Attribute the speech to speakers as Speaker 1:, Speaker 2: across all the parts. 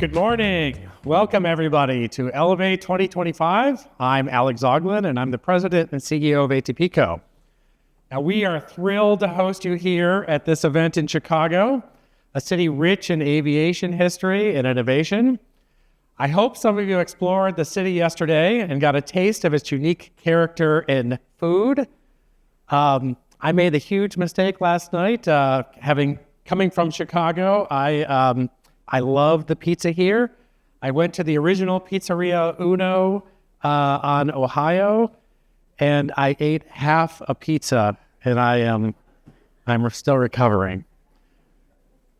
Speaker 1: Good morning. Welcome, everybody, to Elevate 2025. I'm Alex Zoghlin, and I'm the President and CEO of ATPCO. Now, we are thrilled to host you here at this event in Chicago, a city rich in aviation history and innovation. I hope some of you explored the city yesterday and got a taste of its unique character and food. I made the huge mistake last night, coming from Chicago. I love the pizza here. I went to the original Pizzeria Uno on Ohio, and I ate half a pizza, and I'm still recovering.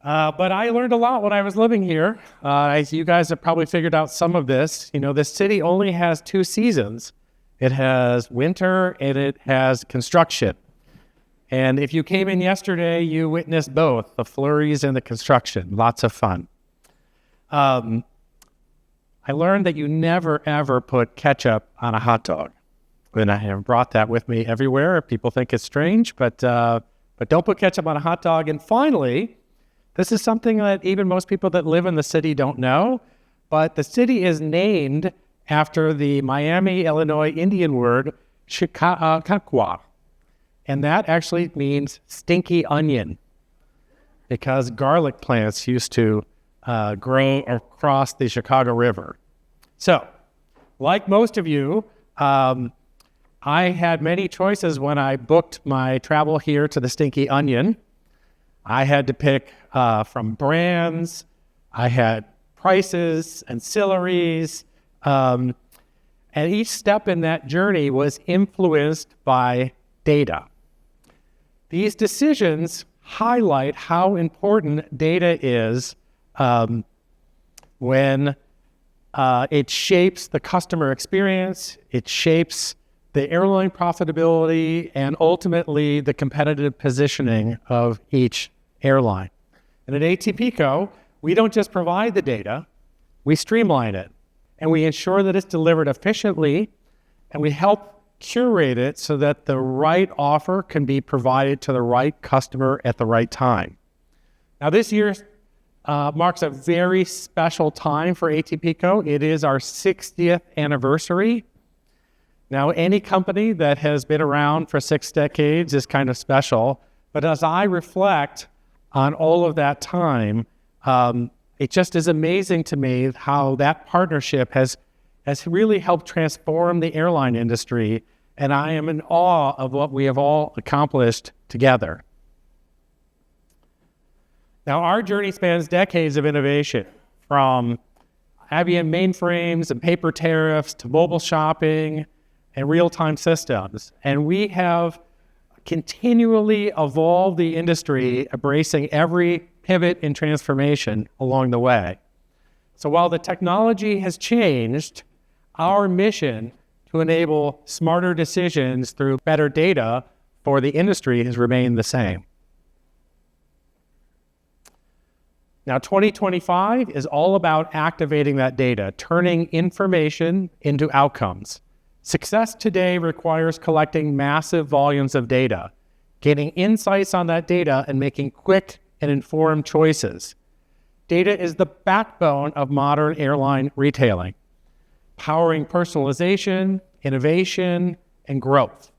Speaker 1: But I learned a lot when I was living here. As you guys have probably figured out some of this. You know, this city only has two seasons. It has winter and it has construction. And if you came in yesterday, you witnessed both, the flurries and the construction. Lots of fun. I learned that you never, ever put ketchup on a hot dog. And I have brought that with me everywhere. People think it's strange, but don't put ketchup on a hot dog. And finally, this is something that even most people that live in the city don't know, but the city is named after the Miami, Illinois Indian word, Chicago. And that actually means stinky onion, because garlic plants used to grow across the Chicago River. So, like most of you, I had many choices when I booked my travel here to the Stinky Onion. I had to pick from brands, I had prices, ancillaries, and each step in that journey was influenced by data. These decisions highlight how important data is when it shapes the customer experience, it shapes the airline profitability, and ultimately the competitive positioning of each airline. And at ATPCO, we don't just provide the data, we streamline it, and we ensure that it's delivered efficiently, and we help curate it so that the right offer can be provided to the right customer at the right time. Now, this year marks a very special time for ATPCO. It is our 60th anniversary. Now, any company that has been around for 6 decades is kind of special, but as I reflect on all of that time, it just is amazing to me how that partnership has really helped transform the airline industry, and I am in awe of what we have all accomplished together. Now, our journey spans decades of innovation, from IBM mainframes and paper tariffs to mobile shopping and real-time systems. And we have continually evolved the industry, embracing every pivot and transformation along the way. So while the technology has changed, our mission to enable smarter decisions through better data for the industry has remained the same. Now, 2025 is all about activating that data, turning information into outcomes. Success today requires collecting massive volumes of data, gaining insights on that data, and making quick and informed choices. Data is the backbone of modern airline retailing, powering personalization, innovation, and growth.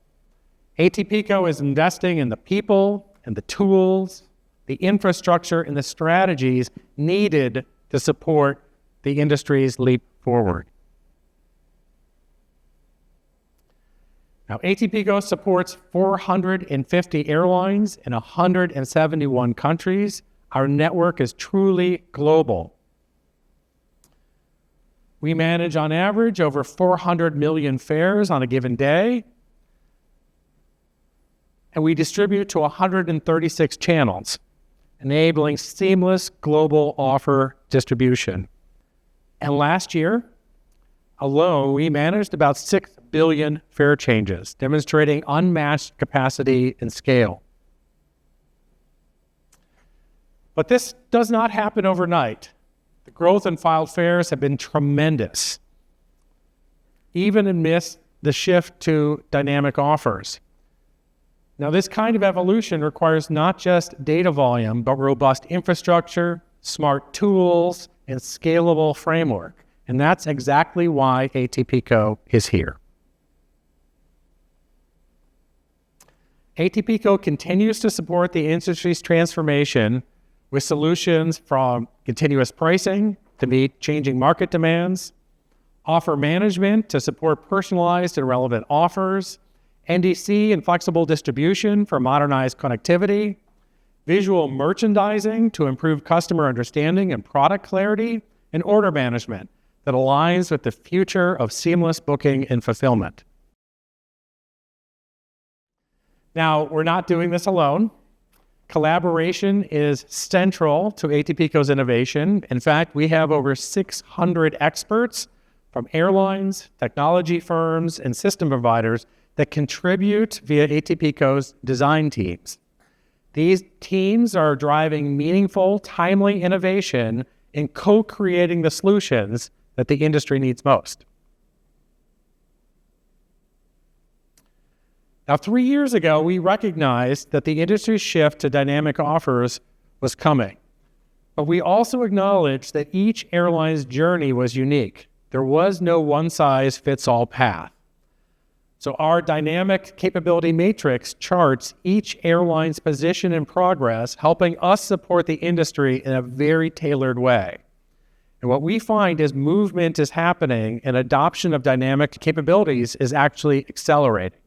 Speaker 1: ATPCO is investing in the people and the tools, the infrastructure, and the strategies needed to support the industry's leap forward. Now, ATPCO supports 450 airlines in 171 countries. Our network is truly global. We manage, on average, over 400 million fares on a given day, and we distribute to 136 channels, enabling seamless global offer distribution. And last year alone, we managed about 6 billion fare changes, demonstrating unmatched capacity and scale. But this does not happen overnight. The growth in filed fares have been tremendous, even amidst the shift to dynamic offers. Now, this kind of evolution requires not just data volume, but robust infrastructure, smart tools, and scalable framework. And that's exactly why ATPCO is here. ATPCO continues to support the industry's transformation with solutions from continuous pricing to meet changing market demands, offer management to support personalized and relevant offers, NDC and flexible distribution for modernized connectivity, visual merchandising to improve customer understanding and product clarity, and order management that aligns with the future of seamless booking and fulfillment. Now, we're not doing this alone. Collaboration is central to ATPCO's innovation. In fact, we have over 600 experts from airlines, technology firms, and system providers that contribute via ATPCO's design teams. These teams are driving meaningful, timely innovation in co-creating the solutions that the industry needs most. Now, 3 years ago, we recognized that the industry's shift to dynamic offers was coming. But we also acknowledged that each airline's journey was unique. There was no one-size-fits-all path. So our dynamic capability matrix charts each airline's position and progress, helping us support the industry in a very tailored way. And what we find is movement is happening and adoption of dynamic capabilities is actually accelerating.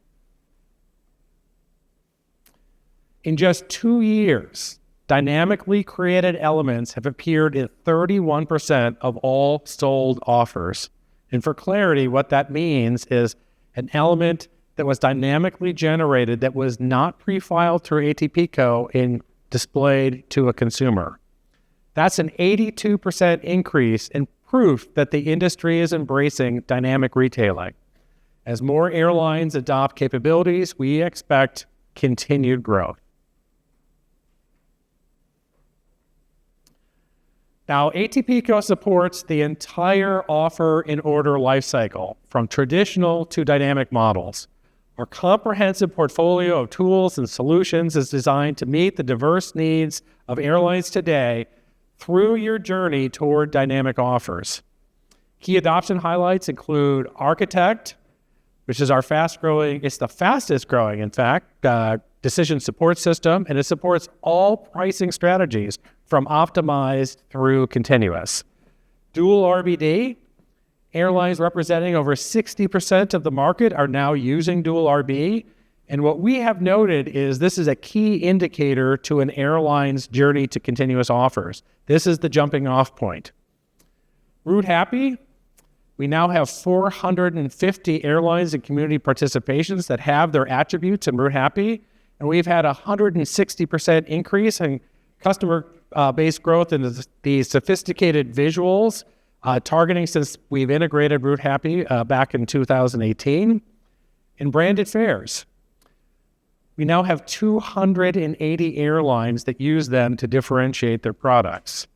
Speaker 1: In just 2 years, dynamically created elements have appeared in 31% of all sold offers. And for clarity, what that means is an element that was dynamically generated that was not pre-filed through ATPCO and displayed to a consumer. That's an 82% increase in proof that the industry is embracing dynamic retailing. As more airlines adopt capabilities, we expect continued growth. Now, ATPCO supports the entire offer and order lifecycle, from traditional to dynamic models. Our comprehensive portfolio of tools and solutions is designed to meet the diverse needs of airlines today through your journey toward dynamic offers. Key adoption highlights include Architect, which is our it's the fastest growing, in fact, decision support system, and it supports all pricing strategies from optimized through continuous. Dual RBD, airlines representing over 60% of the market are now using dual RB. And what we have noted is this is a key indicator to an airline's journey to continuous offers. This is the jumping off point. Route Happy, we now have 450 airlines and community participations that have their attributes in Route Happy. And we've had a 160% increase in customer base growth in the sophisticated visuals targeting since we've integrated Route Happy back in 2018. In branded fares, we now have 280 airlines that use them to differentiate their products.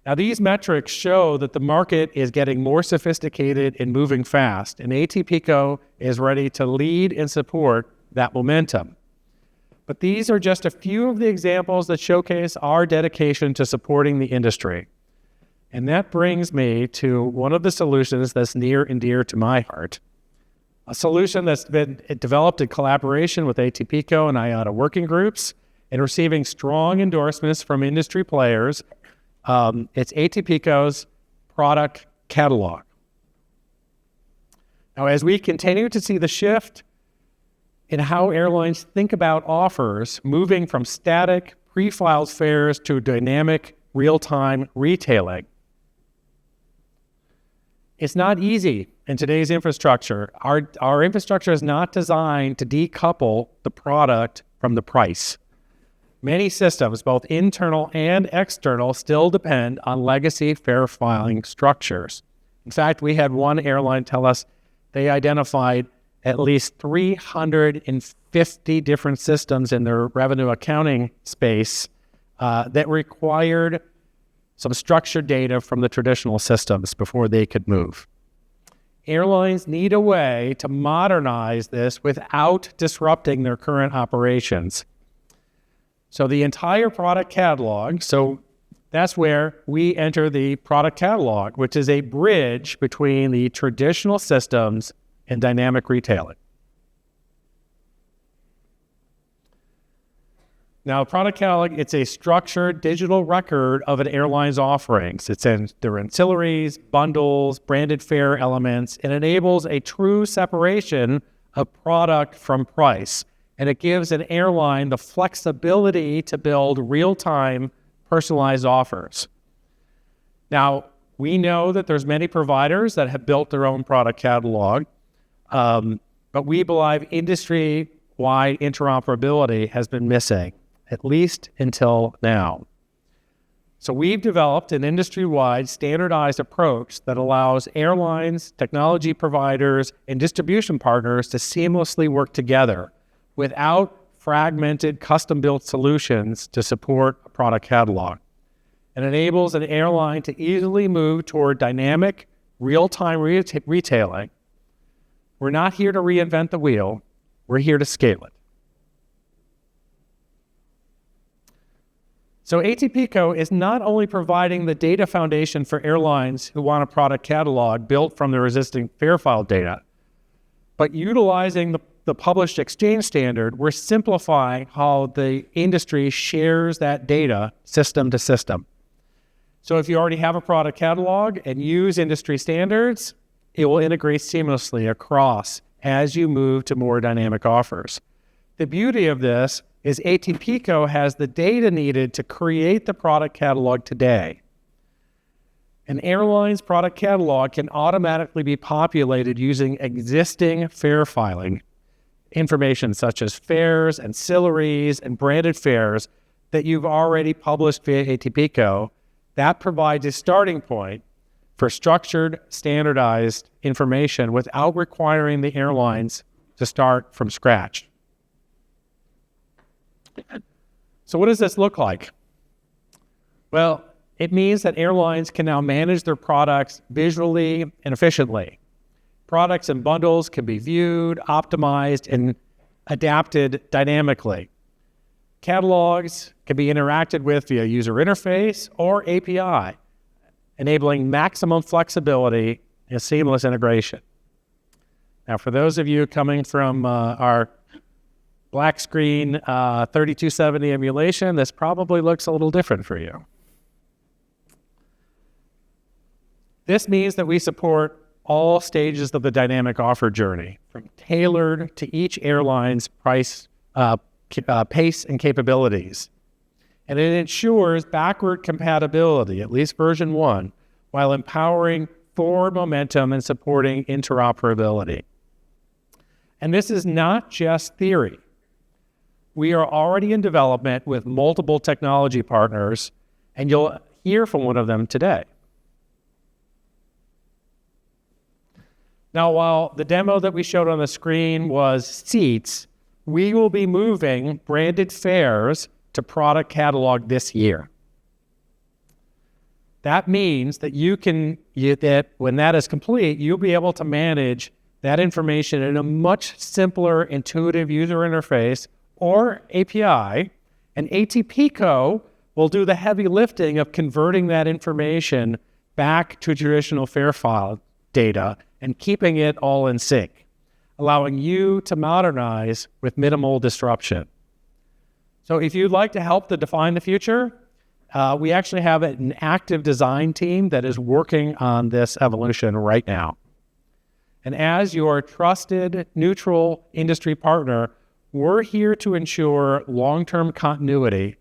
Speaker 1: Now, these metrics show that the market is getting more sophisticated and moving fast, and ATPCO is ready to lead and support that momentum. But these are just a few of the examples that showcase our dedication to supporting the industry. And that brings me to one of the solutions that's near and dear to my heart. A solution that's been developed in collaboration with ATPCO and IATA working groups and receiving strong endorsements from industry players. It's ATPCO's product catalog. Now, as we continue to see the shift in how airlines think about offers, moving from static, pre-filed fares to dynamic, real-time retailing, it's not easy in today's infrastructure. Our infrastructure is not designed to decouple the product from the price. Many systems, both internal and external, still depend on legacy fare filing structures. In fact, we had one airline tell us they identified at least 350 different systems in their revenue accounting space that required some structured data from the traditional systems before they could move. Airlines need a way to modernize this without disrupting their current operations. So the entire product catalog, so That's where we enter the product catalog, which is a bridge between the traditional systems and dynamic retailing. Now, product catalog, it's a structured digital record of an airline's offerings. It's in their ancillaries, bundles, branded fare elements. It enables a true separation of product from price. And it gives an airline the flexibility to build real-time personalized offers. Now, we know that there's many providers that have built their own product catalog, but we believe industry-wide interoperability has been missing, at least until now. So we've developed an industry-wide standardized approach that allows airlines, technology providers, and distribution partners to seamlessly work together without fragmented custom-built solutions to support a product catalog. It enables an airline to easily move toward dynamic, real-time retailing. We're not here to reinvent the wheel. We're here to scale it. So ATPCO is not only providing the data foundation for airlines who want a product catalog built from their existing fare file data, but utilizing the published exchange standard, we're simplifying how the industry shares that data system to system. So if you already have a product catalog and use industry standards, it will integrate seamlessly across as you move to more dynamic offers. The beauty of this is ATPCO has the data needed to create the product catalog today. An airline's product catalog can automatically be populated using existing fare filing information such as fares, ancillaries, and branded fares that you've already published via ATPCO. That provides a starting point for structured, standardized information without requiring the airlines to start from scratch. So what does this look like? Well, it means that airlines can now manage their products visually and efficiently. Products and bundles can be viewed, optimized, and adapted dynamically. Catalogs can be interacted with via user interface or API, enabling maximum flexibility and seamless integration. Now, for those of you coming from our black screen 3270 emulation, this probably looks a little different for you. This means that we support all stages of the dynamic offer journey, from tailored to each airline's price, pace, and capabilities. And it ensures backward compatibility, at least version 1, while empowering forward momentum and supporting interoperability. And this is not just theory. We are already in development with multiple technology partners, and you'll hear from one of them today. Now, while the demo that we showed on the screen was seats, we will be moving branded fares to product catalog this year. That means that when that is complete, you'll be able to manage that information in a much simpler, intuitive user interface or API, and ATPCO will do the heavy lifting of converting that information back to traditional fare file data and keeping it all in sync, allowing you to modernize with minimal disruption. So if you'd like to help to define the future, we actually have an active design team that is working on this evolution right now. And as your trusted, neutral industry partner, we're here to ensure long-term continuity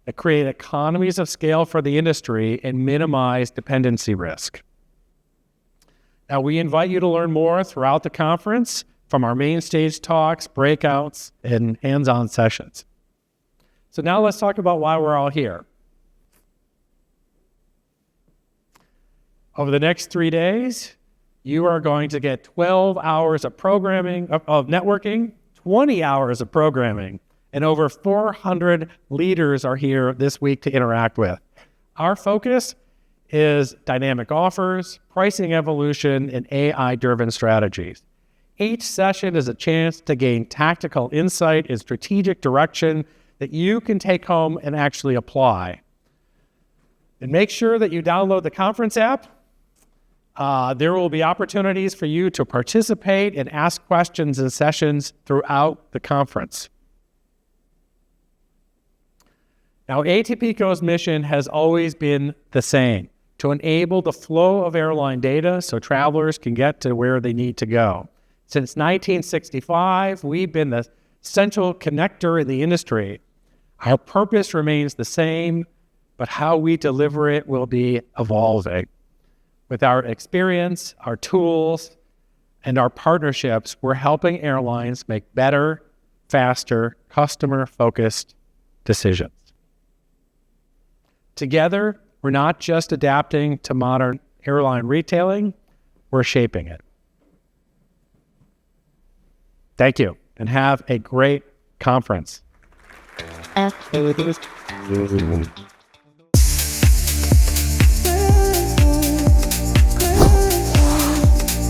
Speaker 1: that create economies of scale for the industry and minimize dependency risk. Now, we invite you to learn more throughout the conference from our main stage talks, breakouts, and hands-on sessions. So now let's talk about why we're all here. Over the next 3 days, you are going to get 12 hours of programming, of networking, 20 hours of programming, and over 400 leaders are here this week to interact with. Our focus is dynamic offers, pricing evolution, and AI-driven strategies. Each session is a chance to gain tactical insight and strategic direction that you can take home and actually apply. And make sure that you download the conference app. There will be opportunities for you to participate and ask questions in sessions throughout the conference. Now, ATPCO's mission has always been the same: to enable the flow of airline data so travelers can get to where they need to go. Since 1965, we've been the central connector in the industry. Our purpose remains the same, but how we deliver it will be evolving. With our experience, our tools, and our partnerships, we're helping airlines make better, faster, customer-focused decisions. Together, we're not just adapting to modern airline retailing, we're shaping it. Thank you, and have a great conference.